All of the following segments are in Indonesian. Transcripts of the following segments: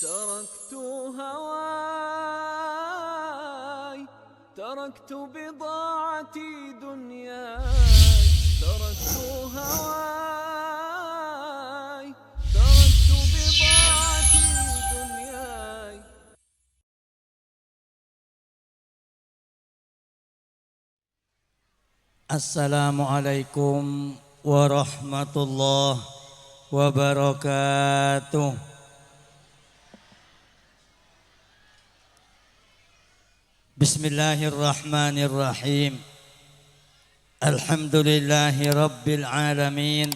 تركت هواي تركت بضاعتي دنياي تركت هواي تركت بضاعتي دنياي. Assalamualaikum warahmatullahi wabarakatuh. Bismillahirrahmanirrahim. Alhamdulillahi rabbil alamin.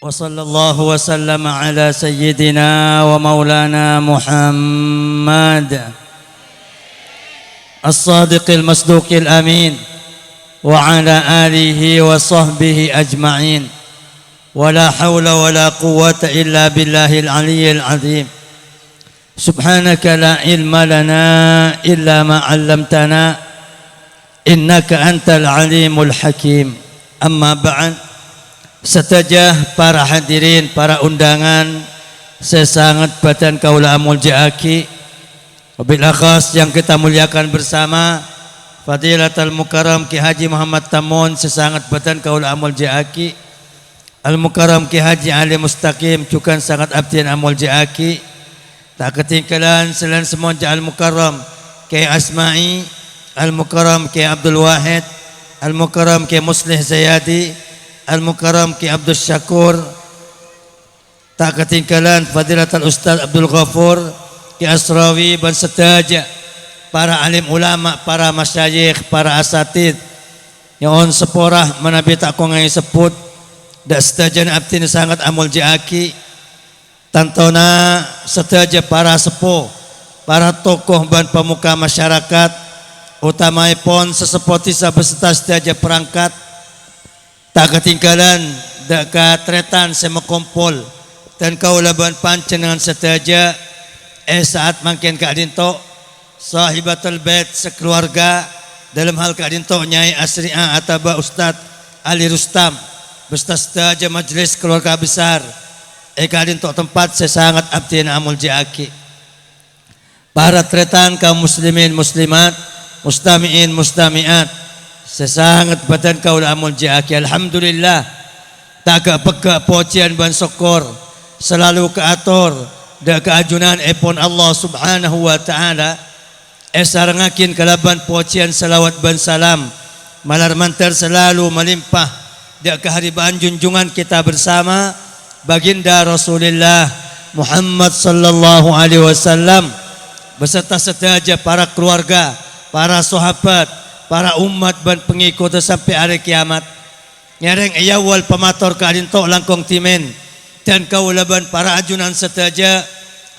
Wa sallallahu wa sallama ala sayyidina wa maulana Muhammad as-sadiqil masduqil amin wa ala alihi wa sahbihi ajma'in. Wa la hawla wa la quwwata illa billahil aliyyil azim. Subhanaka la ilma lana illa ma 'allamtana innaka antal alimul hakim. Amma ba'd. Setajah para hadirin, para undangan, sesangat badan kaula amul ja'aki, wabil akhas yang kita muliakan bersama Fadilatul Mukarram Ki Haji Muhammad Tamun, sesangat badan kaula amul ja'aki, Al Mukarram Ki Haji Ali Mustaqim, juga sangat abdian amul ja'aki. Tak ketinggalan selain semua Al Mukarram Ki Asma'i, Al Mukarram Ki Abdul Wahid, Al Mukarram Ki Muslih Zayadi, Al Mukarram Ki Abdul Syakur. Tak ketinggalan Fadilatul Ustaz Abdul Ghafur Ki Asrawi dan setaja para alim ulama, para masyayikh, para asatid yang on seporah manabi tak kongai sebut dak setajan abdi sangat amul ja'aki. Tantona setaja para sepuh, para tokoh dan pemuka masyarakat, utamaipun sesepoti beserta setaja perangkat. Tak ketinggalan dak katretan semekompol dan kaulaban pancenengan setaja saat makin kadinto sahibatul bait sekeluarga dalam hal kadinto Nyai Asri'a ataba Ustaz Ali Rustam beserta setaja majelis keluarga besar kadinto tempat sesangat abdian amul ja'aki, para tretan kaum muslimin muslimat, mustami'in mustami'at, sesangat badan kaula amul ja'aki. Alhamdulillah tak peka pujian ban syukur selalu keatur da keajunan epon Allah subhanahu wa ta'ala sarangakin kalaban pujian salawat ban salam malar mantar selalu melimpah da keharibaan junjungan kita bersama baginda Rasulullah Muhammad sallallahu alaihi wasallam beserta setaja para keluarga, para sahabat, para umat dan pengikut sampai hari kiamat. Nyareng ayawal pamator kadinto langkong timen dan kaulaban para ajunan setaja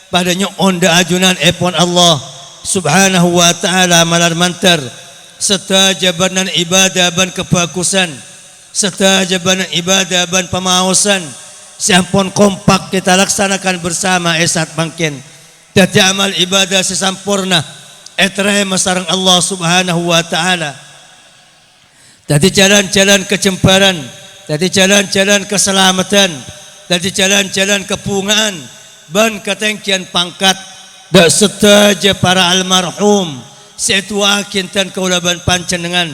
pada onda ajunan epon Allah subhanahu wa ta'ala malar mantar setaja banan ibadah ban kebagusan, setaja banan ibadah ban pemausan sampun kompak kita laksanakan bersama esat mangkin dadi amal ibadah sesampurna etre masarang Allah subhanahu wa ta'ala. Dadi jalan-jalan kejemparan, dadi jalan-jalan keselamatan, dadi jalan-jalan kepungaan ban ketengkian pangkat dak setaja para almarhum setuakin dan kaulaban pancenengan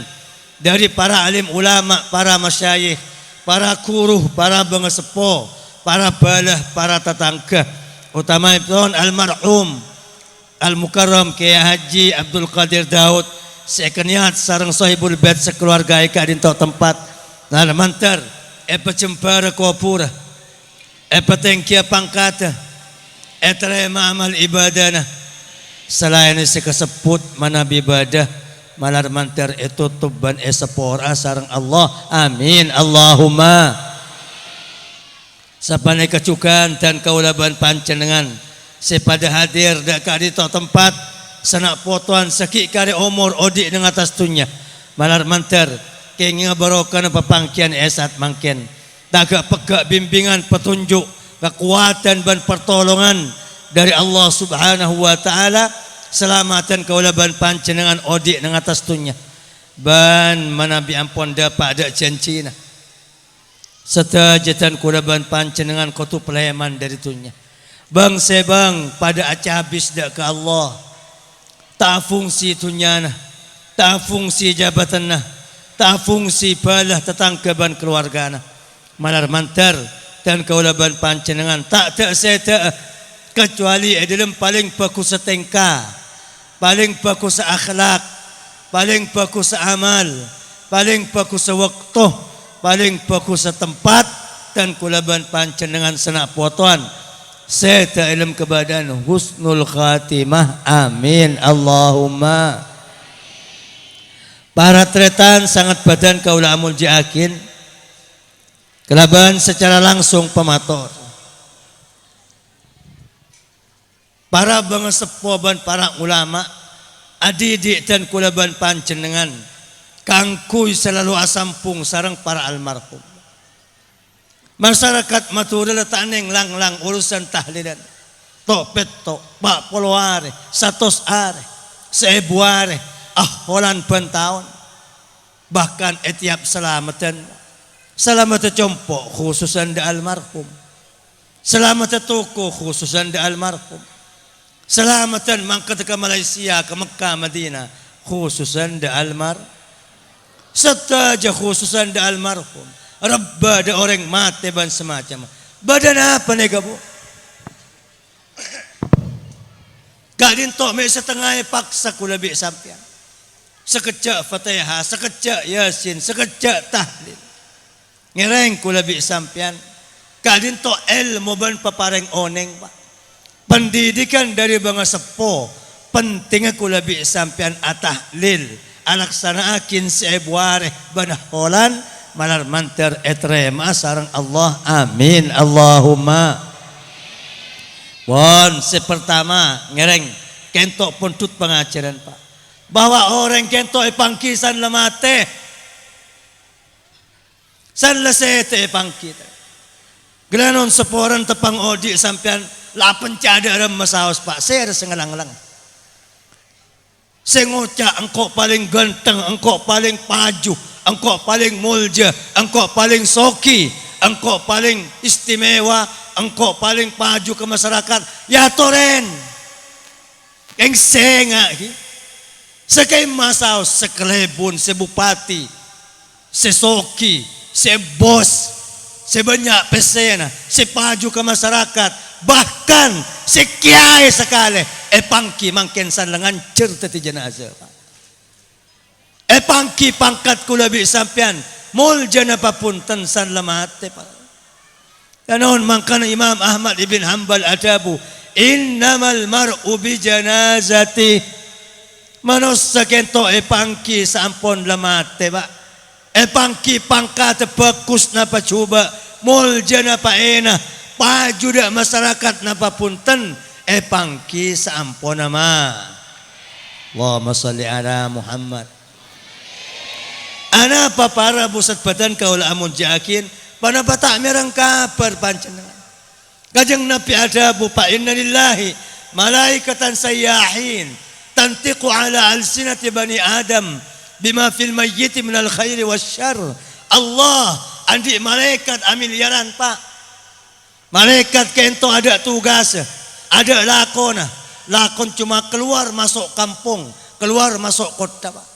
dari para alim ulama, para masyayikh, para kuruh, para bengesepo, para balah, para tetangga, utama itu almarhum Al Mukarram Ki Haji Abdul Qadir Daud sekeniat sareng sahibul bait sekeluarga eka dinto tempat nah mantar pecempara kopura petengkia pangkata terima amal ibadana selain sekesebut manabi ibadah malar mantar tutup ban sepora sareng Allah. Amin Allahumma. Sapane kecukan dan kaulaban pancenengan sepada hadir dak kadito tempat sanak potoan sakit kare umur odik dengan atas tunya malar mantar kenga barokan pepangkian esat mangken tagak pegak bimbingan petunjuk kekuatan dan pertolongan dari Allah subhanahu wa ta'ala selamatan kaulaban pancenengan odik dengan atas tunya ban manabi ampun dapat ada janjina serta jatan kulaban pancenengan kotu pelayaman dari tunya Bang sebang pada aca habis dak ke Allah. Tak fungsi tunyana, tak fungsi jabatanna, tak fungsi balah tetangkeban keluargana. Malar mantar dan kaulaban pancenengan tak seta kecuali dalam paling bagus setengka, paling bagus akhlak, paling bagus amal, paling bagus waktu, paling bagus tempat dan kulaban pancenengan senak potoan. Seta ilm kebadan husnul khatimah, amin Allahumma. Para tretan sangat badan kaula amul jiakin kelaban secara langsung pemator. Para bangesepoban para ulama adidik dan kulaban panjenengan kangkuy selalu asampung sareng para almarhum. Masyarakat maturil taneng lang-lang urusan tahlilan. Topet to, pak poloare, satos are, sebuare, holan bentaon. Bahkan etiap selamatan. Selamat compo khususan da almarhum. Selamat toko khususan da almarhum. Selamatan mangkat ke Malaysia, ke Mekah, Madinah khususan da almarhum. Setaja khususan da almarhum. Rabba ada orang mati ban semacam. Badan apa nih kamu? Kadin tok me setengah paksa kula bi sampean. Sekejap Fatihah, sekejap Yasin, sekejap tahlil. Ngereng kula bi sampean. Kadin tok ilmu ban papareng oneng pak. Pendidikan dari bangsa sepo pentingnya kula bi sampean atahlil. Alaksanaakin sebuare ban holan malar manter etrema sareng Allah, amin Allahumma. Bon, sepertama ngereng kentok puntut pengajaran pak bahwa orang kentok pangkisan lemate san lesete pangkita gelanon seporan tepang odi sampean lapen cadar masaos pak saya sengalang-lang sengoca engkau paling ganteng, engkau paling paju, engkau paling mulja, engkau paling soki, engkau paling istimewa, engkau paling paju ke masyarakat. Ya toren, yang senga, sekay masaw, sekelebun, sebupati, sesoki, sebos, sebanyak pesena, sepaju ke masyarakat, bahkan sekiai sekali, pangki mangken san lengan cerita ti jenazah. Pangki pangkat kula bi sampean mul jana papunten san lamate pa. Kanon mangkana Imam Ahmad ibn Hanbal adabu innamal mar'u bi janazati manusia kento pangki sampon lamate ba. Pangki pangkat bagus napa coba mul jana pa ena paju dak masyarakat napa punten pangki sampon nama. Allahumma shalli ala Muhammad. Ana para pusat badan kaula amun jakin pada batak merang kabar panjenengan. Kajeng Nabi adabu fa inna lillahi malaikatan sayyahin tantiqu ala alsinati bani Adam bima fil mayyit min al khairi wasyarr. Allah andi malaikat amiliaran pak. Malaikat kento ada tugas, ada lakon. Lakon cuma keluar masuk kampung, keluar masuk kota pak.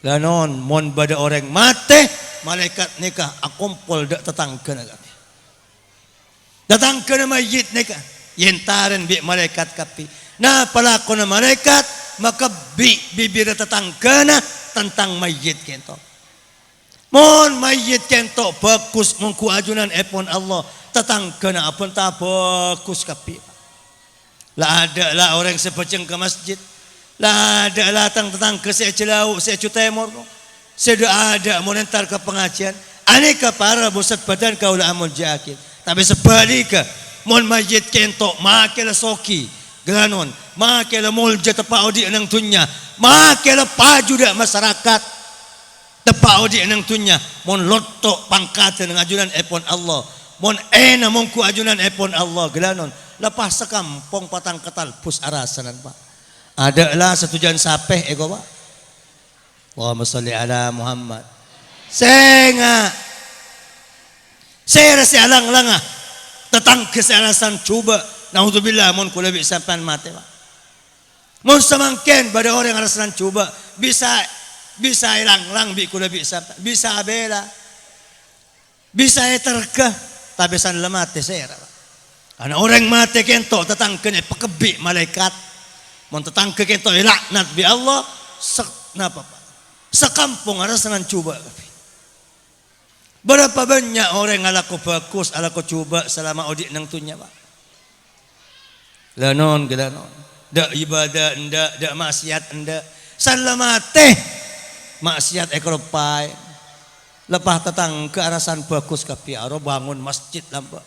Lanon mon bada orang mate malaikat nikah akumpul dak tetangga kami. Tetangga mayit nikah yentaren bi malaikat kapi. Nah pelakon malaikat maka bibir tetanggana tentang mayit kento. Mon mayit kento bagus mengku ajunan epon Allah tetanggana apun ta bagus kapi. Lah ada lah orang sepeceng ke masjid. Lah ada latang tetangga saya celau, saya cutemor. Sudah ada monentar ke pengajian. Aneka para pusat badan kaula amun jakin. Tapi sebaliknya, mon majid kentok, makela soki, gelanon, makela mulja tepa odi nang tunya, makela paju dak masyarakat. Tepa odi nang tunya, mon lotto pangkatan nang ajunan epon Allah. Mon ena mongku ajunan epon Allah, gelanon. Lepas sekampung patang ketal pus arasanan pak. Adalah setujuan sapeh ego pak. Allahumma sholli ala Muhammad. Senga. Saya rasa alang-langa. Tetang kesalasan cuba. Naudzubillah mun kula bi sampean mate Pak. Mun samangken pada orang alasan cuba bisa hilang bi kula bi sampean. Bisa bela. Bisa terkah tapi san lemate sera. Ana orang mate kento tetang kene pekebi malaikat. Mun tetang ke kento laknat bi Allah napa Pak? Sekampung alasan cuba. Berapa banyak orang ala ko fokus, ala ko coba selama audit nang tunya Pak. Lanon ke lanon. Dak ibadah ndak, dak maksiat ndak. Salamate maksiat ekropai. Lepas tetang ke arasan bagus kapi aro bangun masjid lampa.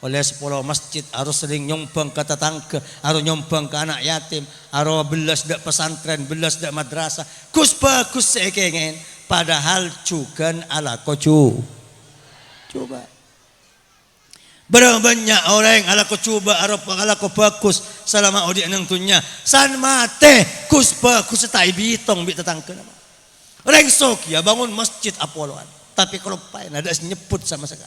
Oleh 10 masjid aro sering nyombang ke tetangga, aro nyombang ke anak yatim, aro belas dak pesantren, belas dak madrasah. Kus bagus sekengen. Padahal juga ala kocu. Coba. Berapa banyak orang ala ko coba ala ko bagus selama odi nang tunya. San mate kus bagus tai bitong bi tetangkeun. Orang sok ya bangun masjid Apoloan. Tapi kalau pain ada nyebut sama sekali.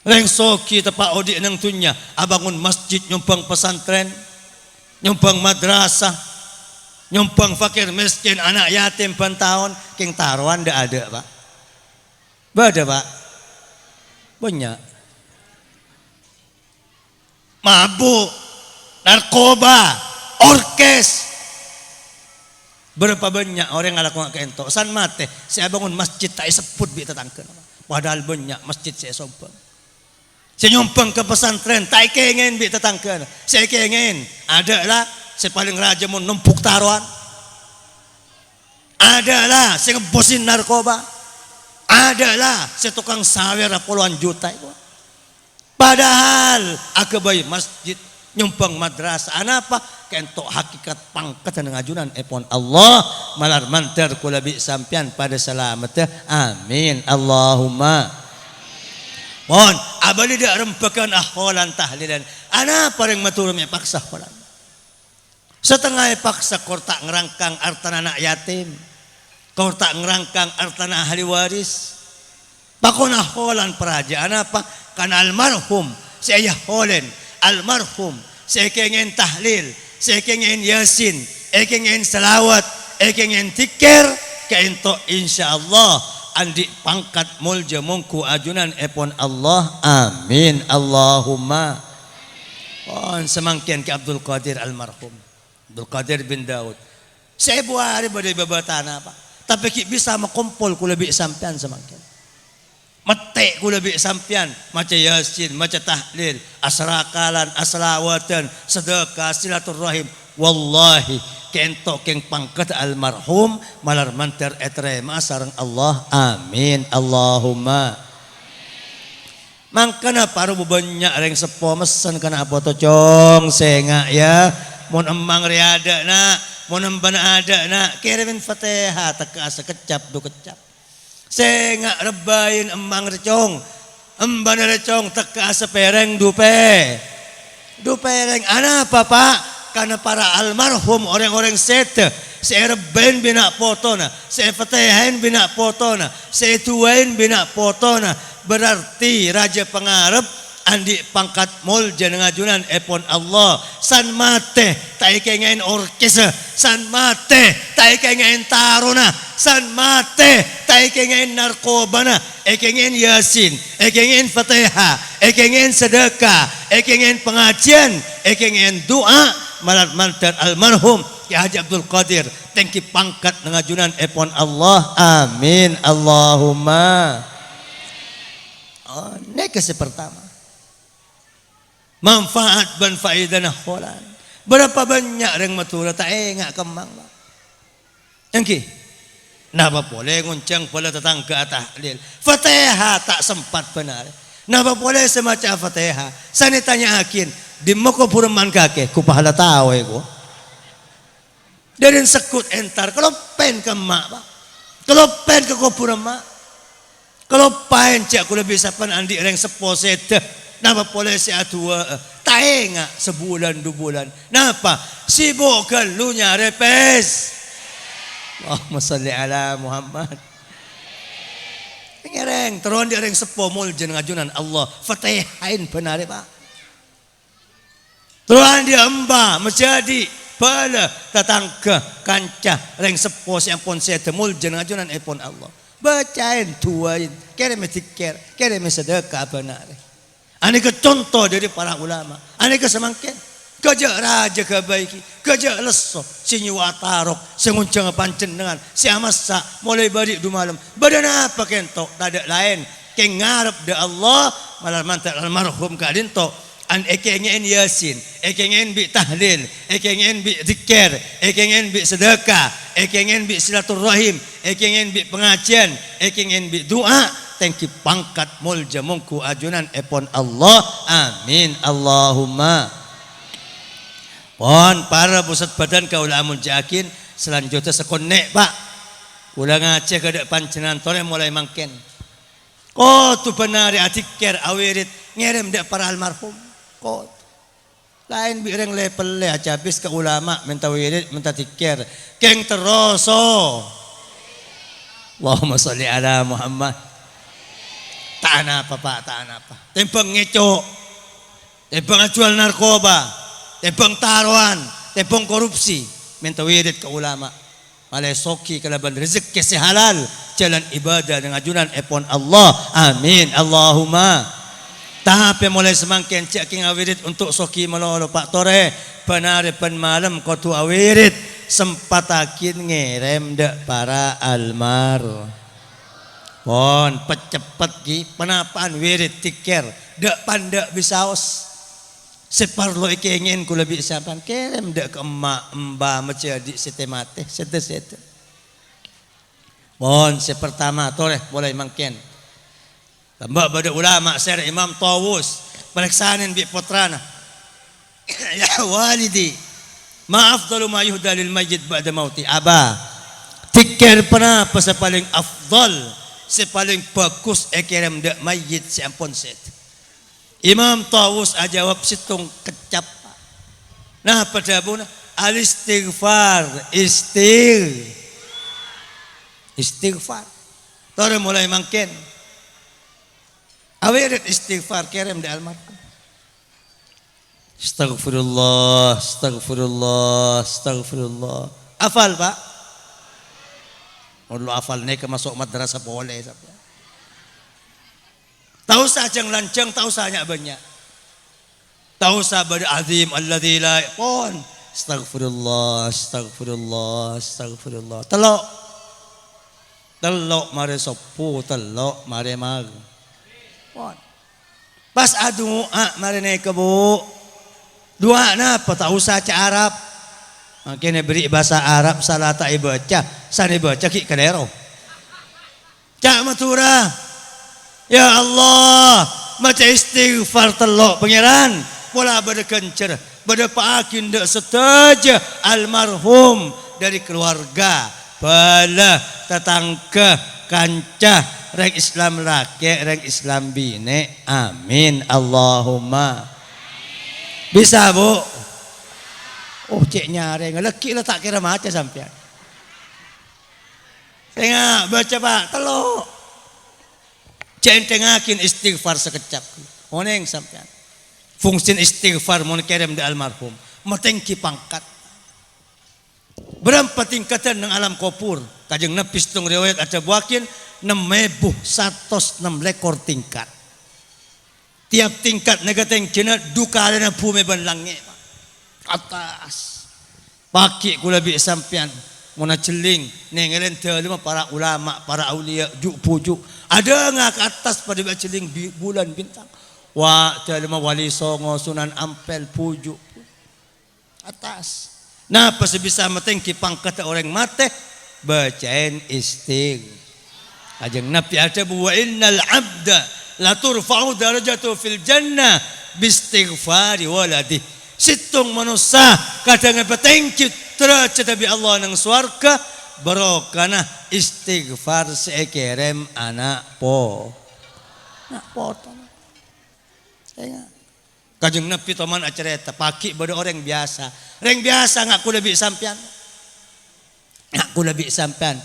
Orang sok tepak odi nang tunya abangun masjid nyombang pesantren, nyombang madrasah. Nyombang fakir miskin anak yatim pantahun king taruhan ndak ada Pak. Bada Pak. Banyak. Mabuk, narkoba, orkes. Berapa banyak orang ngalakukan kento. San mate saya bangun masjid tak sebut bi tetangkeun. Padahal banyak masjid saya sombong. Saya nyombang ke pesantren tak kengen bi tetangkeun. Saya kengen ada lah saya paling raja mau numpuk taruhan. Adalah saya ngebosin narkoba. Adalah saya tukang sawer puluhan juta. Padahal akabai masjid nyumbang madrasah. Anapa? Kentok hakikat pangkat dan ngajunan epon Allah malar mantar kula bi sampian pada selamat. Amin. Allahumma. Mohon abadi dak rempakan ahwalan tahlilan. Anapa yang maturum ya paksa holan. Setengah paksa kau tak ngerangkang artana anak yatim, kau tak ngerangkang artana ahli waris. Pakona holan perajaan apa? Karena almarhum saya holen, almarhum saya kengen tahlil, saya kengen yasin, saya kengen salawat, saya kengen tikir, kento insyaallah andi pangkat mulja mungku ajunan epon Allah. Amin. Allahumma. On semangkian ke Abdul Qadir almarhum. Abdul Qadir bin Daud. Saya buat badai babatana Pak. Tapi bisa makumpul ku lebih sampian semangkin. Mete ku lebih sampian. Maca yasin, maca tahlil, asrakalan, aslawatan, sedekah, silaturrahim. Wallahi kentok keng pangkat almarhum malar mantar etrema sareng Allah. Amin. Allahumma. Mangkana paru banyak yang sepo mesen kana apa to cong sengak ya. Mun emang riada nak, mun embana ada nak, kirimin Fatihah teka sekecap do kecap. Sengak rebain emang recong, embana recong teka sepereng dupe. Dupereng ana apa Pak? Karena para almarhum orang-orang sete, saya rebain bina potona, saya Fatihain bina potona, saya tuain bina potona. Berarti raja pengarep andi pangkat mulja ngajunan epon Allah. San mate tak kengen orkes, san mate tak kengen taruna, san mate tak kengen narkobana, kengen yasin, kengen Fatihah, kengen sedekah, kengen pengajian, kengen doa malat mantar almarhum Ki Haji Abdul Qadir tengki pangkat ngajunan epon Allah. Amin. Allahumma. Oh, nekes pertama. Manfaat dan faedah holan. Berapa banyak yang matura tak engak kemang. Engki. Napa boleh nguncang pula tetangga tahlil. Fatihah tak sempat benar. Napa boleh semacam Fatihah. Saya tanya akin, di moko puraman kake ku pahala tahu ko. Dari sekut entar kalau pen ke mak Pak. Kalau pen ke kupura mak. Kalau pen cak ku lebih sapan andi reng seposet. Napa boleh si atua taenga sebulan 2 bulan. Napa sibuk kelunya repes. Allahumma salli ala Muhammad. Ngereng teruan dia reng sepo muljen ngajunan Allah fatihain benare Pak. Tuhan dia embah menjadi bala tetangga kancah reng sepo siampun saya temul jengajunan epon Allah bacain tuain kere metikir kere mesedekah benar aneka contoh dari para ulama aneka semangkin kerja raja kebaiki kerja leso sinyu atarok senguncang pancenengan si amasa mulai balik du malam badan apa kentok tak ada lain ke ngarep de Allah malah mantak almarhum kadinto an ekengen yasin ekengen bi tahlil ekengen bi zikir ekengen bi sedekah ekengen bi silaturahim ekengen bi pengajian ekengen bi doa tengki pangkat mulja mungku ajunan epon Allah amin Allahumma pon para pusat badan kaula amun jakin selanjutnya sekonek Pak ulah ngaceh ke depan pancenan tore mulai mangken oh tu benar atikir awirit ngerem dek para almarhum kot lain bireng lepel le habis ke ulama minta wirid minta tikir keng teroso Allahumma sholli ala Muhammad tak apa Pak tak apa tempeng ngeco tempeng jual narkoba tempeng taruhan tempeng korupsi minta wirid ke ulama malai soki kalaban rezeki sehalal jalan ibadah dengan ajunan epon Allah amin Allahumma tapi mulai semangkin cek king awirit untuk soki melolo Pak Tore benar pen malam kotu awirit sempatakin ngerem dek para almar pon pecepet gi penapaan wirit tikir dek pandek bisaos separlo ikengin ku lebih sapan kerem dek ke emak mbah menjadi setemate sete pon sepertama Tore mulai mangkin tambah pada ulama ser Imam Tawus periksanin bi putrana ya walidi ma afdalu ma yuhda lil mayyit ba'da mauti aba tikir pernah pasal paling afdal sepaling bagus ekerem dak mayyit si ampun set Imam Tawus ajawab situng kecap nah pada buna al istighfar istighfar tore mulai mangken awirit istighfar kerem di almarhum astagfirullah astagfirullah astagfirullah afal Pak lu afal nih ke masuk madrasah boleh tahu saja yang lancang tahu saja banyak tahu sahabat azim alladzi la pon astagfirullah astagfirullah astagfirullah telok mare sopu telok mare mag pas adu mari naik ke bu dua napa tak usah cak Arab makanya beri bahasa Arab salah tak baca sana baca ki kadero cak matura ya Allah maca istighfar telok pangeran pola berkencer pada paakin dek seteja almarhum dari keluarga bala tetangga kancah reng Islam laki, reng Islam bine, amin Allahumma. Bisa bu? Oh cek nyareng, leki lah tak kira macam sampean. Tengah baca Pak, telok. Cek tengakin istighfar sekejap. Oneng sampean. Fungsi istighfar mau kirim di almarhum, matengki pangkat. Berapa tingkatan ng alam kopur? Kajeng nepis tung riwayat ada buakin 6.106 lekor tingkat. Tiap tingkat negateng cina duka ada bumi ban langit atas. Paki kula bi sampean muna celing nengelen telima para ulama, para aulia juk pujuk. Ada ngak atas pada celing bulan bintang. Wa telima wali songo Sunan Ampel pujuk atas. Nah pas bisa matengki pangkat orang mate bacain istighfar. Ajeng Nabi ada bahwa innal abda la turfa'u darajatu fil jannah bistighfari waladi. Situng manusia kadang petengki derajat bi Allah nang swarga barokana istighfar sekerem anak po. Nak potong. Kajeng Nabi teman acara paki pada orang biasa. Orang biasa ngaku lebih sampean. Ngaku lebih sampean.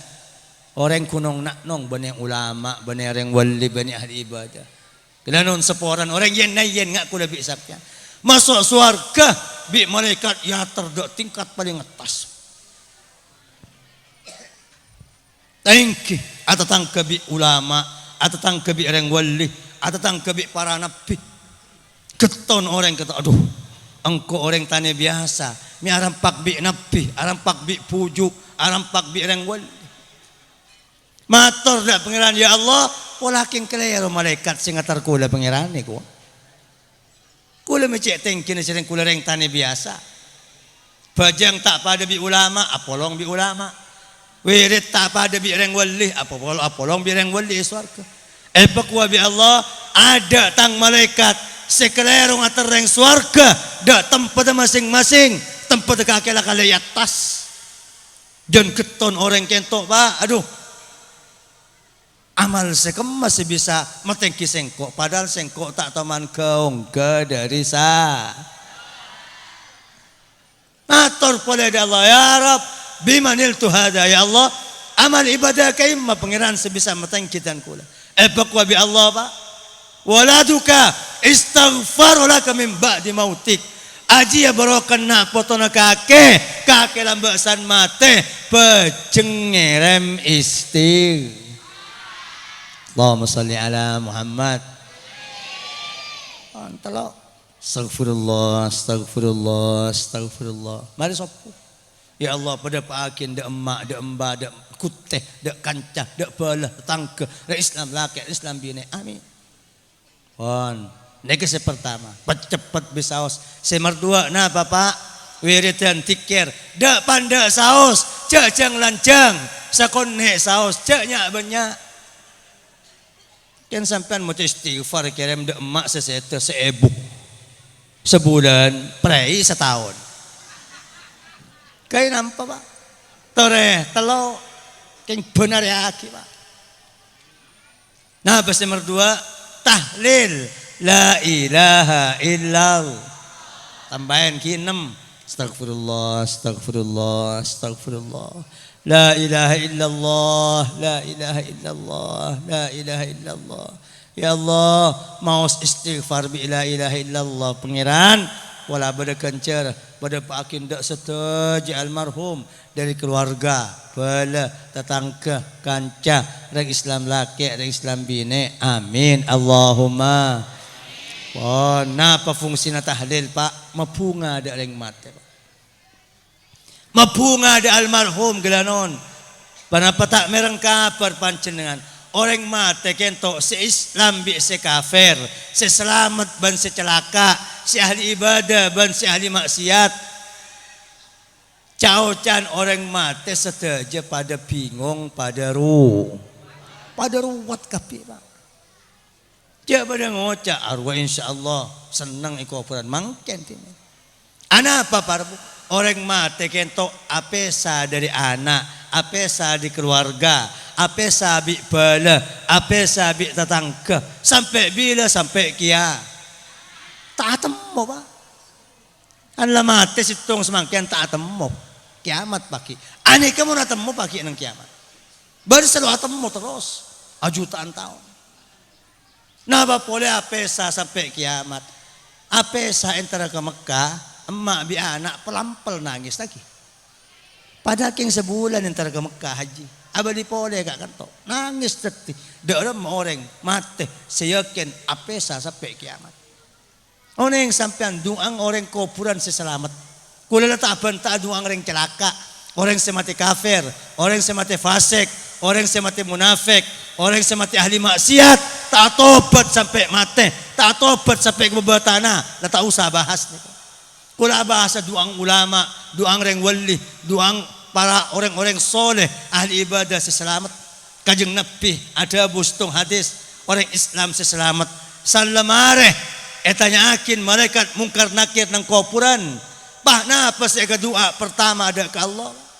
Orang kunong naknong bani ulama, bani orang wali, bani ahli ibadah. Kelanon seporan orang yen na yen ngak kula bi sapyan. Masuk surga bi malaikat ya terdek tingkat paling atas. Tangki atatang kebi ulama, atatang kebi orang wali, atatang kebi para nabi. Keton orang kata aduh, engkau orang tani biasa, mi arampak bi nabi, arampak bi pujuk, arampak bi orang wali. Matur dak pangeran ya Allah, walakin kelero malaikat sing ngatar kula pangeran niku. Kula mecek tengkin sering kula reng tani biasa. Bajang tak pada bi ulama, apolong bi ulama. Wirid tak pada bi reng wali, apolong bi reng wali swarga. Epakwa bi Allah ada tang malaikat sekelero ngatar reng swarga, dak tempat masing-masing, tempat kakela kali atas. Jan keton orang kentok Pak, aduh. Amal sekem masih bisa metengki sengkok, padahal sengkok tak taman keong ke dari sa. Matur pada Allah ya Rabb, bimanil tuhada ya Allah, amal ibadah kaimma pangeran sebisa metengki dan kula. Epakwa bi Allah Pak, waladuka istighfar laka min ba'di mautik. Aji ya barokan nak potona kake lambaksan mate pecengerem istig. Allahumma salli ala Muhammad. Antalo. Astagfirullah, astagfirullah, astagfirullah. Mari sopu. Ya Allah pada pakin de emak, de embah, de kuteh, de kancah, de belah, tangke, de Islam laki, Islam bini. Amin. Pon. Nega se pertama, cepat bisaos. Se merdua nah Bapak, wiridan tikir, dak panda saos, cecang lancang, sakone saos, ceknya banyak. Kan sampean mau istighfar kirim de emak sesete seebuk. Sebulan, prei setahun. Kayak nampak Pak? Tore, telo, keng benar ya aki Pak. Nah, bahasa nomor 2, tahlil la ilaha illallah. Tambahin ki 6. Astagfirullah, astagfirullah, astagfirullah. La ilaha illallah, la ilaha illallah, la ilaha illallah. Ya Allah, mau istighfar bi la ilaha illallah pangeran. Wala bada kencer, bada pakin dak setuju almarhum dari keluarga, bala tetangga, kanca, rek Islam laki, rek Islam bini. Amin. Allahumma. Oh, napa fungsina tahlil Pak? Mapunga ada reng mate Pak. Mapunga ada almarhum gelanon. Panapa tak mereng kabar pancenengan. Orang mate kento si Islam bi si kafir, si selamat ban si celaka, si ahli ibadah ban si ahli maksiat. Caucan orang mate seteja pada bingung pada ruwet kapi Pak. Dia pada ngocak arwah insyaallah senang ikut ukuran mangken ini. Anak apa para orang mate kento apesa dari anak, apesa di keluarga, apesa bi bala, apesa bi tetangga, sampai bila sampai kia. Tak temu Pak. Anla mate situng semangkian tak temu. Kiamat pagi. Aneh kamu nak temu pagi nang kiamat. Baru selalu temu terus. Jutaan tahun. Napa boleh apesa sampai kiamat. Apesa antara ke Mekah, emak bi anak pelampel nangis lagi. Padahal king sebulan antara ke Mekah haji. Abadi boleh gak kanto. Nangis teti. Dalam orang mati seyakin apesa sampai kiamat. Orang yang sampean duang orang kuburan seselamat. Kula letak bantah duang orang celaka. Orang semati kafir, orang semati fasik, orang semati munafik, orang semati ahli maksiat, tak tobat sampai mati, tak tobat sampai kebebatana, tak usah bahas nih. Kula bahasa duang ulama, duang orang wali, duang para orang-orang soleh, ahli ibadah seselamat. Kajeng Nabi ada bustung hadis orang Islam seselamat. Salamare, etanya akin malaikat mungkar nakir nang kuburan. Bah napa saya doa pertama ada ke Allah.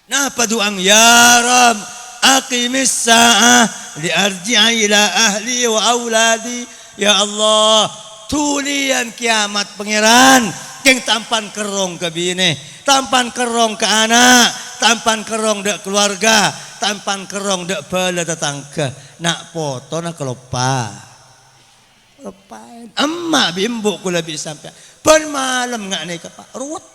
Napa doang ya Rabb aqimis sa'ah li arji'a ila ahli wa auladi. Ya Allah tulian kiamat pangeran keng tampan kerong ke bini, tampan kerong ke anak, tampan kerong dek keluarga, tampan kerong dek bala tetangga. Nak foto nak kelupa. Lepain. Emak bimbo ku lebih sampai. Pen malam ngak nih pak ruwet.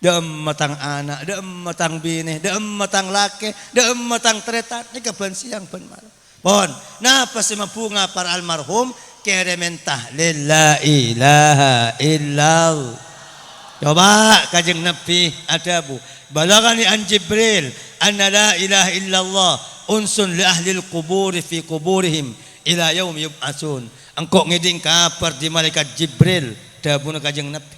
Dem matang anak, dem matang bini, dem matang laki, dem matang tretat. Ini keban siang pen malam. Pon, napa si mapunga para almarhum kere mentah la ilaha illallah. Coba kajeng Nabi ada bu. Balagani an Jibril anna la ilaha illallah unsun li ahli al-qubur fi quburihim ila yaum yub'atsun. Engkau ngiding kabar di malaikat Jibril dabuna kajeng Nabi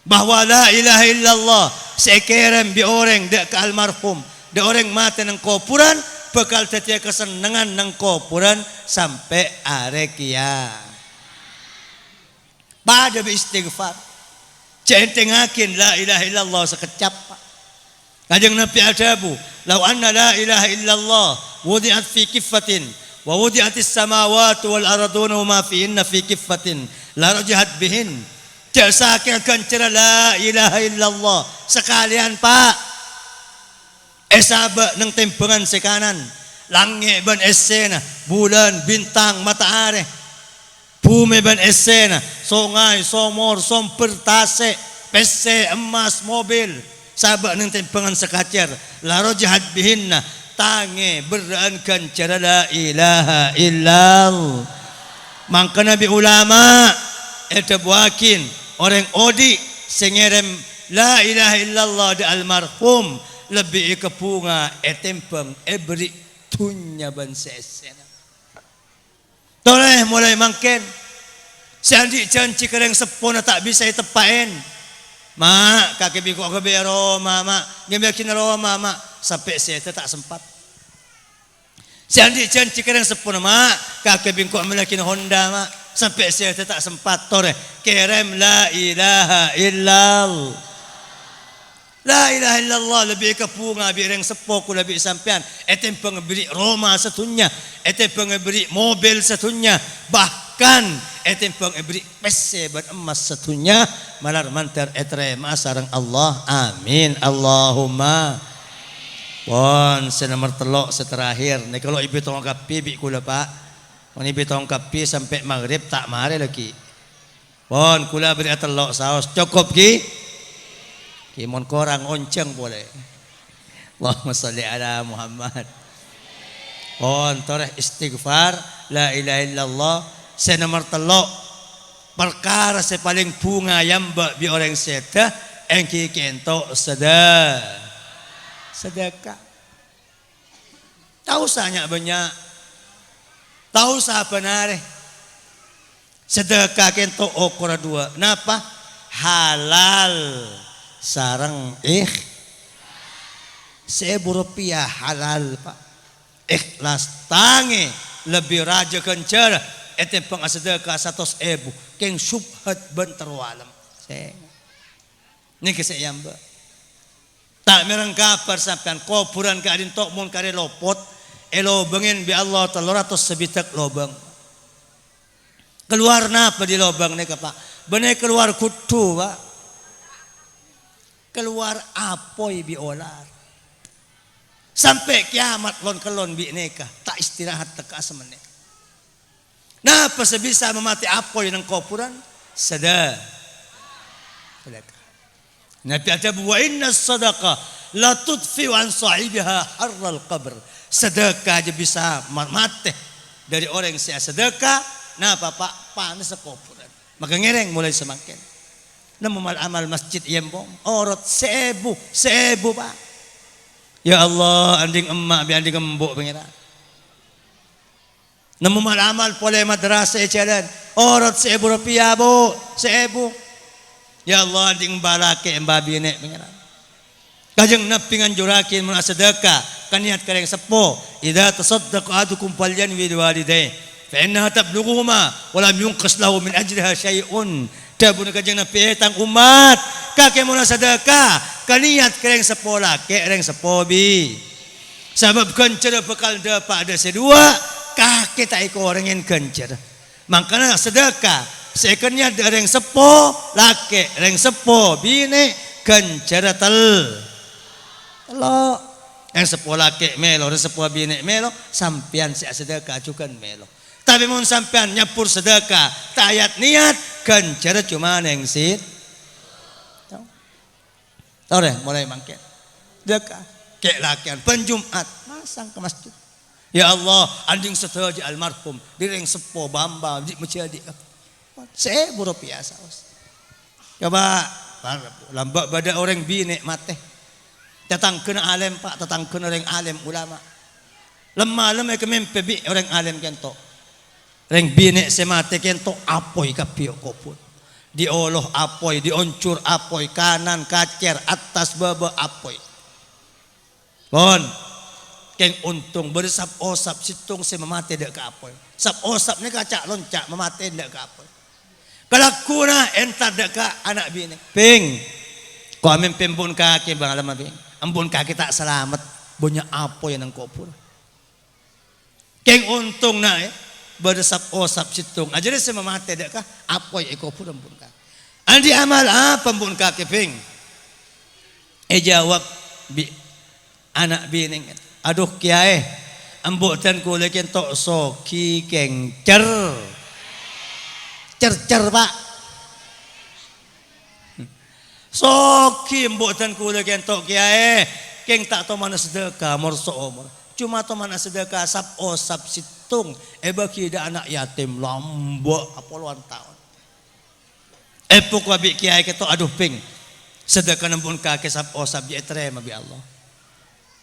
bahwa la ilaha illallah sekerem bi orang dek ke almarhum de orang mati nang kuburan bakal tetia kesenangan nang kuburan sampai are kiamat. Pada beristighfar centengakin la ilaha illallah sekecap pak. Kajeng Nabi adabu lau anna la ilaha illallah wudi'at fi kiffatin wa wudi'atis samawati wal arduna wa ma fihinna fi kiffatin la rajahat bihin. Jasa akan cerah la ilaha illallah sekalian pak. Esaba nang tempengan sekanan langit ban esena bulan bintang matahari bumi ban esena sungai somor somper tase pese emas mobil sabak nang tempengan sekacer laro jahat bihinna tange berankan cara la ilaha illallah. Mangka nabi ulama eta buakin orang odi sengerem la ilaha illallah de almarhum lebih kepunga etempeng beri tunya ban sesena. Toleh mulai mangken sandi janji kereng sepona tak bisa tepain. Mak kakek biku ke bero mama ngebekin ro mama sampai saya tak sempat. Sandi janji kereng sepona mak kakek biku melakin Honda mak sampai saya tak sempat. Tore kerem la ilaha illallah. La ilaha illallah lebih kepunga bireng sepoku lebih sampean etem pengeberi Roma satunya etem pengeberi mobil satunya bahkan etem pengeberi pese ban emas satunya malar mantar etre masarang Allah amin Allahumma. Pon senomor telok seterakhir nih kalau ibu tong kapi bi kula pak ini ibu tong kapi sampai maghrib tak mare lagi. Pon kula beri telok saus cukup ki. Kimon korang onceng boleh. Allahumma salli ala Muhammad. On toreh istighfar la ilaha illallah senomor telok perkara sepaling bunga yang bi orang seta engki kento sedekah. Tahu sanya banyak. Tahu sah benare. Sedekah kento okora dua. Napa? Halal. Sarang Rp1.000 halal pak. Ikhlas tangi lebih raja kencer etem pengasedekah 100.000 keng subhat bentar walam. Ini kesayang ba. Tak merang kapar sampean kuburan ka adin tok mun kare lopot elo bengin bi Allah teluratus sebitak lobang. Keluar napa di lobang nih pak? Bener keluar kutu pak. Keluar apoi biolar sampai kiamat lon kelon bi neka tak istirahat teka semenit. Napa sebisa memati apoi nang kuburan sedekah. Nabi ada wa inna sadaqah la tudfi an sahibiha harral qabr. Sedekah aja bisa mati dari orang yang sedekah. Napa pak panas kuburan maka ngereng mulai semakin. Namumal amal masjid yembong orot 1.000 pak. Ya Allah anding emak bi anding embok pengira. Namumal amal pole madrasah jalan orot Rp1.000 bu 1.000. Ya Allah anding balake embabi nek pengira. Kajeng Nabi nganjurakin mun sedekah kan niat kareng sepo idza tasaddaqa ahadukum falyanwi liwalidayhi fa innaha tablughuma wa lam yunqas lahu min ajriha syai'un. Dabun kajeng Nabi tang umat kakek muna sedekah kaniat kereng sepola kereng sepobi sabab kencer bekal dapat ada sedua kakek tak iko orang yang kencer makanya sedekah sekennya dereng sepo laki reng sepo bini kencara telok yang sepo laki melo reng sepo bini melo sampian si sedekah ajukan melo tapi mun sampian nyapur sedekah tayat niat kencara cuma neng sit tahu deh mulai mangket sedekah kek lakian penjumat masang ke masjid ya Allah anjing setuju almarhum direng sepo bamba di masjid ₹1,000 saus. Coba lambak pada orang bini mate. Datang kena alim pak, datang kena orang alim ulama. Lemah kemimpi bi orang alim kento. Orang bini semate kento apoi kapio kopun. Dioloh apoi, dioncur apoi, kanan kacer, atas baba apoi. Bon, keng untung bersap osap situng semamate dek ke apoi. Sap osap ni kacak loncak memate dek ke apoi. Kalau kuna entar deka anak bini ping kau amin pembun kaki bang alam bing embun kaki tak selamat punya apa yang engkau pun keng untung na bersap osap situng aja deh sama mati deka apa yang engkau pun embun kaki andi amal apa embun kaki ping jawab anak bini aduh kiai embuk dan kulit kentok soki kengcer cer pak soki mbok dan kula kentok kiai keng tak to mana sedekah morso omor cuma to mana sedekah sap osap situng bagi da anak yatim lombok apoluan tahun epuk wabi kiai ketok aduh ping sedekah nembun kake sap osap je terima bi Allah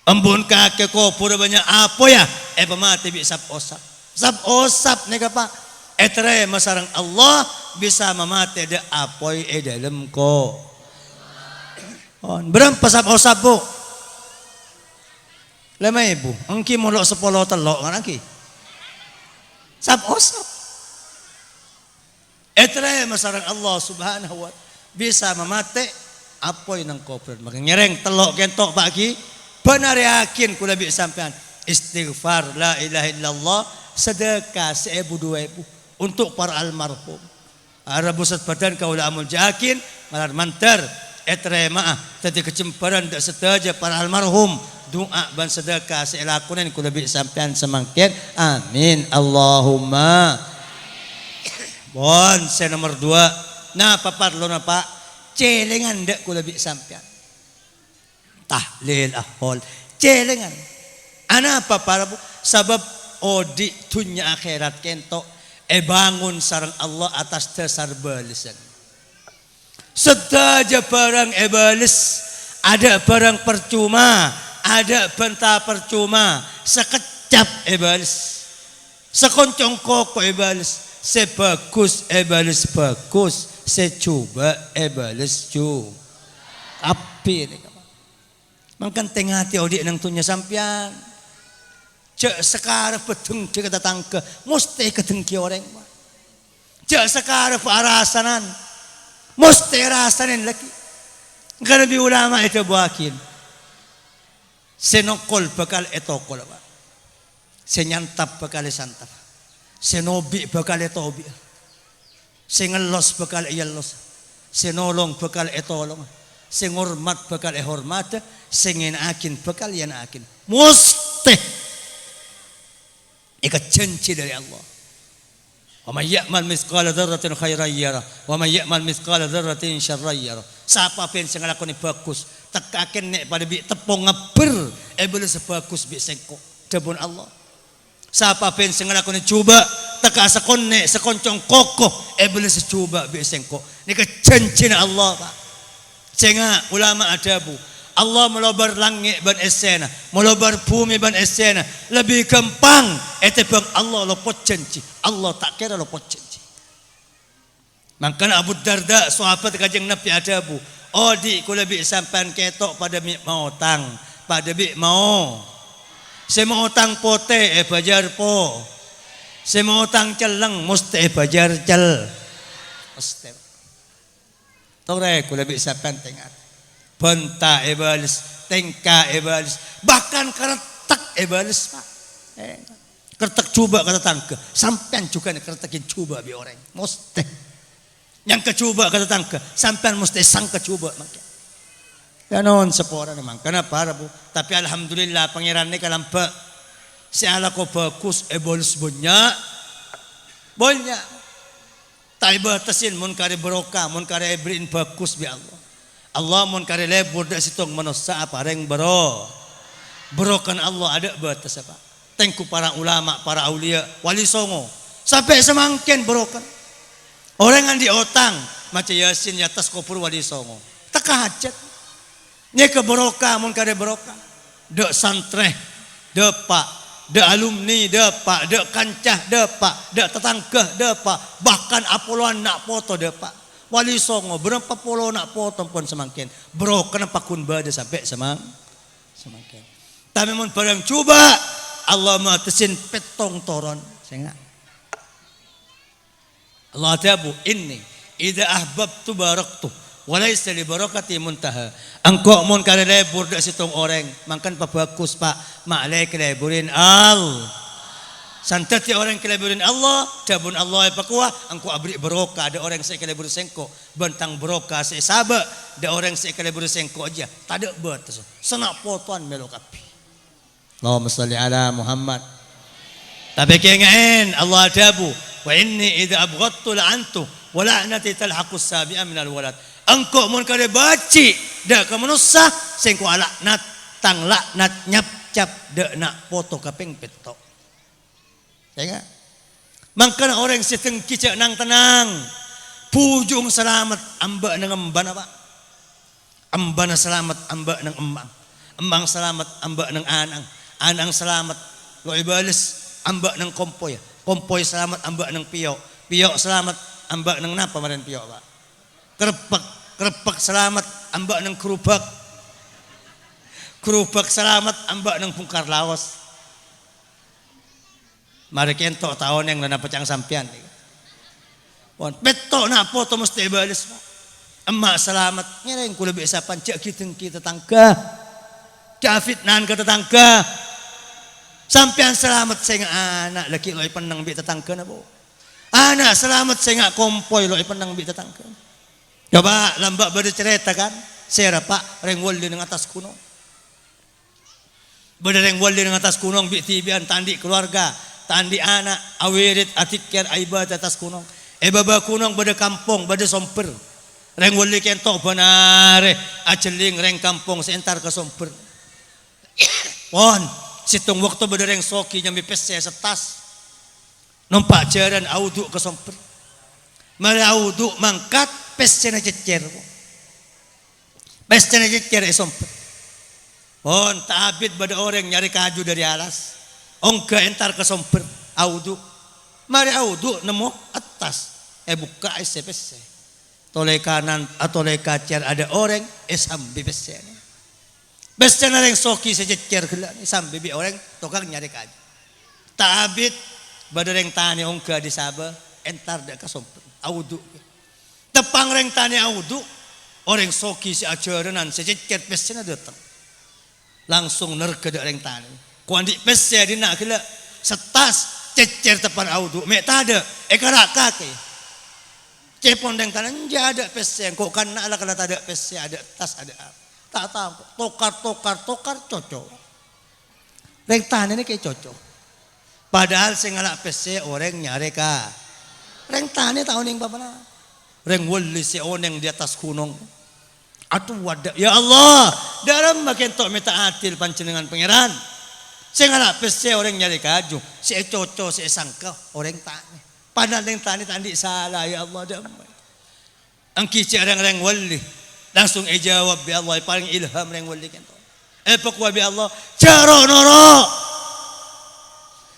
embun kake ko pura banyak apa ya pemati bi sap osap nega pak etre masarang Allah bisa memati ada apoi dalam ko. Berapa sap bu? 5.000. Engki molok 10 telok kan engki. Sap osap. Etre masarang Allah subhanahu wa bisa memati apoi nang kopren. Maka nyereng telok kentok pagi. Benar yakin kula bi sampean istighfar la ilaha illallah sedekah 1.000 2.000 untuk para almarhum. Arabusat badan kaulah amul jakin malar mantar etre maah tadi kecemparan dak setaja para almarhum doa ban sedekah selakunan kula bi sampean semangkin amin Allahumma bon saya nomor 2 nah papar lo pak celengan dak kula bi sampean tahlil ahol celengan ana apa para sabab odi dunya akhirat kentok bangun sarang Allah atas dasar balasan. Sedaja barang balas, ada barang percuma, ada benta percuma, sekecap balas, sekoncong koko balas, sebagus bagus, secoba balas cu. Api ni kawan. Mangkan tengah hati audi nang tunya sampian. Cek sekarang pedeng cek kata tangke mesti kedengki orang cek sekarang parasanan mesti rasanin lagi karena bi ulama itu buakin senokol bakal etokol apa senyantap bakal santap senobi bakal etobi sengelos bakal iyalos senolong bakal etolong sengormat bakal hormat sengin akin bakal yan akin mesti ikat janji dari Allah. Wa may ya'mal mithqala dzarratin khairan yarah wa may ya'mal mithqala dzarratin syarran yarah. Siapa pun sing nglakoni bagus, tekaken nek pada bi tepung ngeber boleh sebagus bi sengko debon Allah. Siapa pun sing nglakoni coba teka sekone sekoncong kokoh boleh secoba bi sengko. Nika janjine Allah, Pak. Cenga ulama adabu Allah melobar langit ban esena, melobar bumi ban esena. Lebih gampang bang Allah lopot janji. Allah tak kira lopot janji. Makanya Abu Darda sahabat kajeng Nabi adabu. Odi kula bi sampean ketok pada mi mau tang, pada bi mau. Se mau tang pote bajar po. Se mau tang celeng mesti bajar cel. Mesti. Tore kula bi sampean tengah. Benta balas, tengka balas, bahkan keretak balas pak. Keretak coba kata tangke, sampean juga keretekin coba bi orang, mesti. Yang kecoba kata tangka, sampean mesti sang kecoba makin. Ganon sepora memang. Kenapa Rabu? Tapi alhamdulillah pangeran ni kalampa. Si ala ko bagus ebols banyak. Banyak. Tak batasin mun kare barokah, mun kare ibrin bagus bi Allah. Allah mun kare lebur dak sitong manusia apa reng baro. Berokan Allah ada batas apa? Tengku para ulama, para aulia, wali songo. Sampai semangkin berokan. Orang yang diotang macam Yasin di atas kubur wali songo. Teka hajat. Ni ke berokah mun kade berokah. Dek santre, dek pak, dek alumni, dek pak, dek kancah, dek pak, dek tetangga, dek pak. Bahkan apoloan nak foto dek pak. Wali songo berapa puluh nak foto pun semangkin. Berokah nampak kun bade sampai semangkin. Tapi mun barang cuba Allah matesin petong toron. Saya enggak. Allah tabu inni idza ahbabtu baraktu wa laysa li barakati muntaha. Engkau mun kare lebur dak situng orang mangkan pa bagus pak maklai keleburin Allah. Santati orang keleburin Allah dabun Allah pakwa engkau abri barokah ada orang saya kelebur sengko bentang barokah saya sabar ada orang saya kelebur sengko aja tak ada batas senak potuan melok api. Allahumma shalli ala Muhammad. Tapi kengain Allah dabu wa inni idza abghadtu la'antu wa la'nati talhaqu as-sabi'a min al-walad. Engkau mun kade baci dak ka manusia sengko laknat tang laknat nyap cap dak nak foto kaping petok. Ya kan? Mangkana orang seteng kicak nang tenang. Pujung selamat amba nang emban apa? Ambana selamat amba nang embang. Embang selamat amba nang anang. Anang selamat lo ibales amba nang kompoy. Kompoy selamat ambak nang piyok. Piyok selamat ambak nang napa maren piyok pak. Kerepek selamat ambak nang kerubak. Kerubak selamat ambak nang bungkar laos. Mari kentok tahun yang lana pecang sampian. Pon betok nak foto mesti bales pak. Emak selamat nyereng ku lebih sapan cak kita tangga. Cak fitnan ke tetangga. Sampian selamat saya anak laki loi penang bi tetangga na po. Anak selamat saya kompoy loi penang bi tetangga. Coba lambak bade cerita kan. Saya pak reng wali nang atas gunung. Bade reng wali nang atas gunung bi tibian tandi keluarga, tandi anak, awirit atikir aibat atas gunung. Baba gunung bade kampung bade somper. Reng wali kentok banare aceling reng kampung sentar ke somper. Pon situng waktu berdereng soki nyambi pese setas numpak jaran auduk ke somper mari auduk mangkat pese na cecer pese na cecer somper pon taabit pada orang nyari kaju dari alas ongga entar ke somper auduk mari auduk nemu atas buka pese toleh kanan atau toleh kacer ada orang sambil pese besta nareng soki sejecer gila sampai bi orang tukang nyari kaji. Taabit badereng tani ongka di Sabah entar dak kasompen audu. Tepang reng tani audu orang soki si ajaran sejecer pesena datang. Langsung nerke dak reng tani. Kuandi pesse dina gila setas cecer tepan audu mek tada karak kake. Cepon deng tanan ada pesse kok kan ala kala tada pesse ada tas ada apa. Tak tahu, tokar cocok. Reng tani ini kayak cocok. Padahal saya ngalak pese orang nyari ka. Reng tani tahun yang apa na? Reng wali si oneng di atas gunung. Atuh wadah, ya Allah, dalam makin tok minta atil pancenengan pangeran. Saya ngalak pese orang nyari kaju. Si cocok, si sangka orang tani. Padahal reng tani tadi salah ya Allah damai. Angkici reng wali. Langsung jawab bi Allah paling ilham reng wali kento. Pakwa bi Allah caro noro.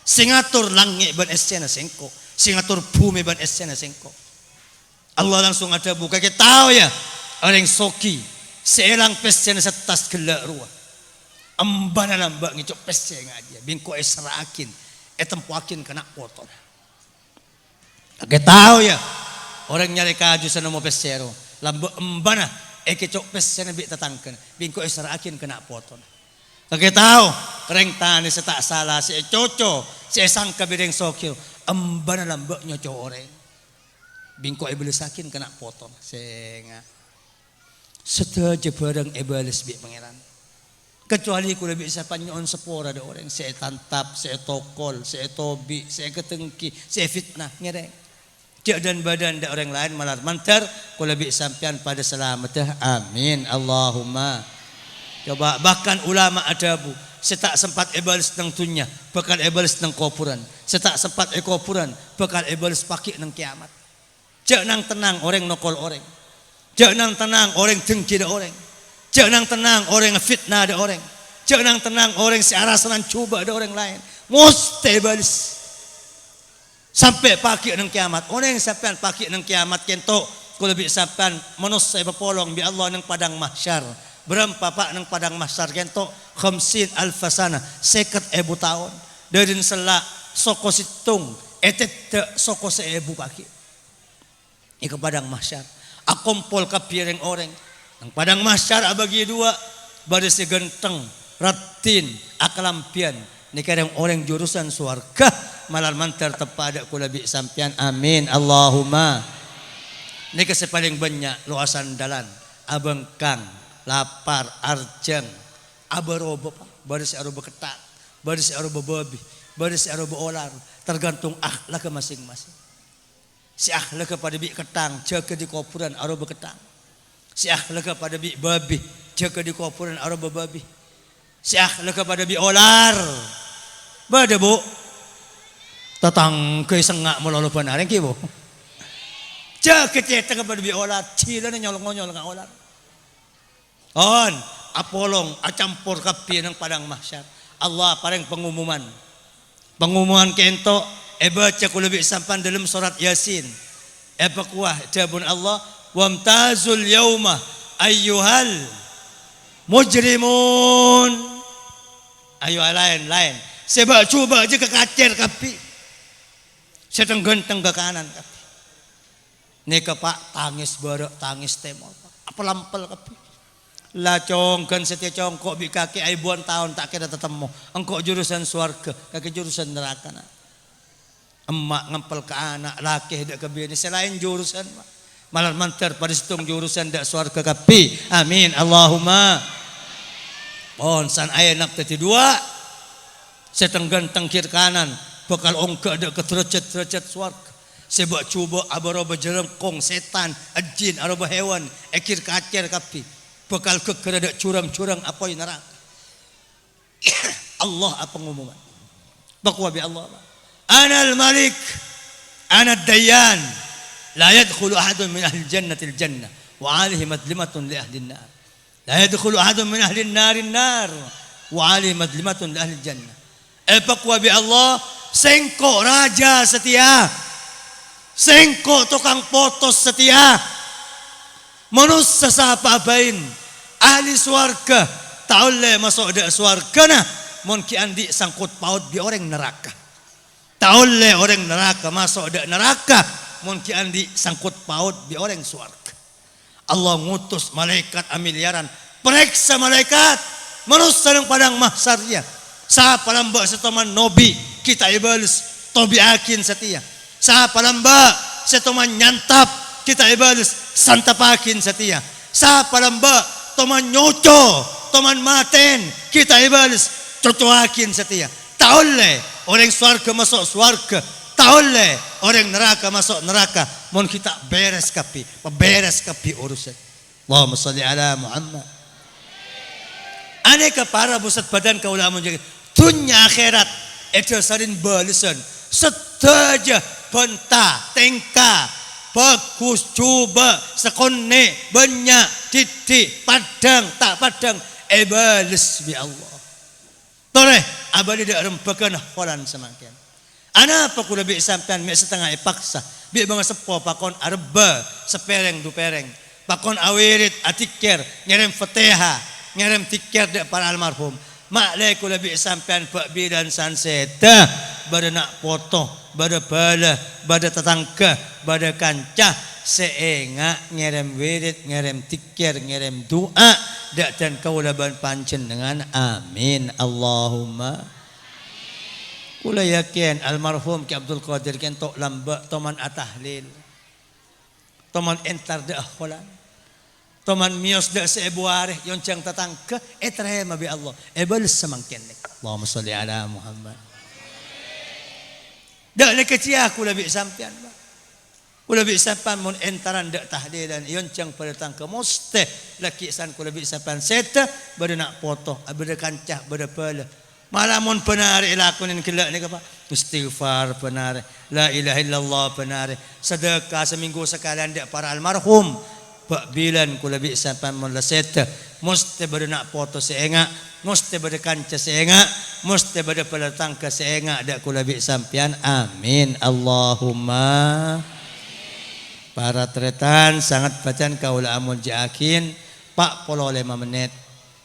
Singatur langit ban esena sengko, singatur bumi ban esena sengko. Allah langsung ada buka kita tahu ya orang soki seelang pesen setas gelak ruah. Ambana lambak ngicok pesen aja bingko esrakin tempuakin kena kotor. Kita tahu ya orang nyari kaju sana mau pesero lambak ambana kecok pesen bi tatangkan bingko esrakin kena potong. Kage tahu reng tani setak salah si coco si sangka bideng sokil embana lambak nyoco orang. Bingko iblis sakin kena potong. Senga. Seteja bareng iblis bi pangeran. Kecuali kula bisa panyon sepora ada orang saya tantap, saya tokol, saya tobi, saya ketengki, saya fitnah ngereng. Cek dan badan ada orang lain malah mantar kula bisa sampean pada selamat. Amin. Allahumma. Coba bahkan ulama adabu setak sempat iblis nang dunya, bakal iblis nang kuburan. Setak sempat kuburan, bakal iblis pakai nang kiamat. Cek nang tenang orang nokol orang. Cek nang tenang orang dengki ada orang. Cek nang tenang orang fitnah ada orang. Cek nang tenang orang searasan coba ada orang lain. Mesti iblis. Sampai pakai nang kiamat. Orang yang sampai pakai nang kiamat kento kalau lebih sampai manusia berpolong bi Allah nang padang mahsyar. Berapa pak nang padang mahsyar kento 50,000 sana 50,000 tahun. Dari selak soko situng etet soko 1,000 pagi. Ika padang mahsyar. Akumpul kapiring orang. Nang padang mahsyar abagi dua pada si genteng ratin akalampian. Ni kadang orang jurusan surga malah mantar tepada kula bi sampian. Amin. Allahumma. Ni kasi paling banyak luasan dalan abengkang lapar, arjeng, abaroba pa, baris aroba ketak, baris aroba babi, baris aroba olar, tergantung akhlak masing-masing. Si akhlak pada bi ketang, jaga di kuburan aroba ketang. Si akhlak pada bi babi, jaga di kuburan aroba babi. Si akhlak pada bi olar, bada bu, tatang kay sengak melolo panareng kibo. Jaga cetang pada bi olar, cila na nyolong-nyolong nga olar. On apolong acampur kapi ng padang mahsyar. Allah parang pengumuman. Pengumuman kento baca kulabi sampan dalam surat Yasin. Kuah jabun Allah wamtazul yauma ayyuhal mujrimun. Ayo lain. Sebab coba aja ke kacer kapi. Seteng genteng ke kanan kapi. Nika pak tangis barok tangis temol. Apa lampel kapi. Lah congkan setia congkok bi kaki aibuan tahun tak kira tetemu. Engkau jurusan surga, kaki jurusan neraka. Emak ngempel ke anak, laki dak ke bini selain jurusan. Malah mantar pada situng jurusan dak surga kapi. Amin. Allahumma. On san ayat nak tadi dua. Setenggan tengkir kanan, bakal ongka dak ke derajat surga. Sebab cuba abaroba jerengkong setan, jin, aroba hewan, ekir kacer kapi. Bakal kekerada curang-curang apa yang neraka. Allah apa pengumuman. Bakwa bi Allah. Ana al-malik, ana ad-dayyan. La yadkhulu ahadun min ahli al-jannati al-jannah wa 'alayhi madlimatun li ahli an-nar. La yadkhulu ahadun min ahli an-nar an-nar wa 'alayhi madlimatun li ahli al-jannah. Bakwa bi Allah, sengko raja setia. Sengko tukang potos setia. Manusia sapa abain ahli swarga taule masuk ada swarga nah mon ki andi sangkut paut bi orang neraka taule orang neraka masuk ada neraka mon ki andi sangkut paut bi orang swarga. Allah ngutus malaikat amiliaran periksa malaikat manusia yang padang mahsyarnya sapa lamba setoman nobi kita iblis tobi akin setia sapa lamba setoman nyantap kita iblis santapakin setia. Sapa lamba toman nyoco, toman maten, kita iblis cocoakin setia. Taule orang swarga masuk swarga, taule orang neraka masuk neraka. Mon kita beres kapi urusan. Allahumma shalli ala Muhammad. Aneka para pusat badan kaulama jadi dunia akhirat itu sarin balisan seteja benta tengka bagus coba sekone banyak titik padang tak padang iblis bi Allah. Toleh abadi dak rempekan holan semakin. Ana apa kula bi sampean mek setengah paksa. Bi bang sepo pakon arba sepereng du pereng. Pakon awirit atikir ngerem Fatihah, ngerem tikir dak para almarhum. Mak le kula bi sampean pak bi dan sanseta bada nak foto, bada bala, bada tetangga, bada kancah seenga ngerem wirid, ngerem tikir, ngerem doa dak dan kaulaban pancen dengan amin Allahumma. Kula yakin almarhum Ki Abdul Qadir kentok lamba toman atahlil. Toman entar de aholan. Toman mios de sebuare yon cang tatangka etrema bi Allah. Ebal semangkenek. Allahumma sholli ala Muhammad. Dak lekecia aku lebih sampian ba. Kula bi sampan mun entaran dak tahdilan yon cang padatangka muste laki san kula bi sampan seta bade nak foto bade kancah bade pala. Malamun penari lakunin kelak ni apa? Istighfar penari, la ilaha illallah penari, sedekah seminggu sekalian dek para almarhum. Pak bilan kula bi sampan mun laseta, musti bade nak foto seenga, musti bade kanca seenga, musti bade pelatangka seenga dak kula bi sampian. Amin Allahumma. Para tretan sangat bacan kaula amun jaakin Pak polo 5 menit.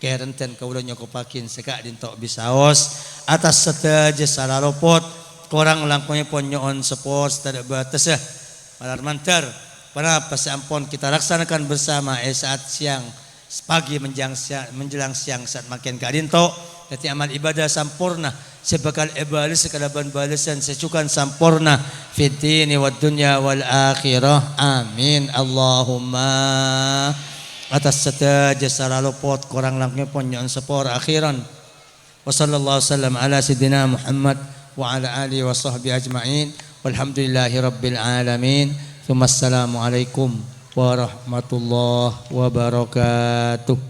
Kerenten kaulah nyokopakin sekak dintok bisaos atas setaja salah lopot korang langkungnya ponyoon sepor tidak batas malar mantar para pasampon kita laksanakan bersama saat siang pagi menjelang siang saat makin kak dintok jadi amal ibadah sampurna sebekal ibadah sekalaban balasan secukan sampurna fid dini wad dunya wal akhirah amin Allahumma. Atas setaja salah luput korang langknya ponyon sepor akhiran wa sallallahu sallam ala sayyidina Muhammad wa ala alihi wa sahbihi ajma'in walhamdulillahi rabbil alamin thumma assalamu alaikum warahmatullahi wabarakatuh.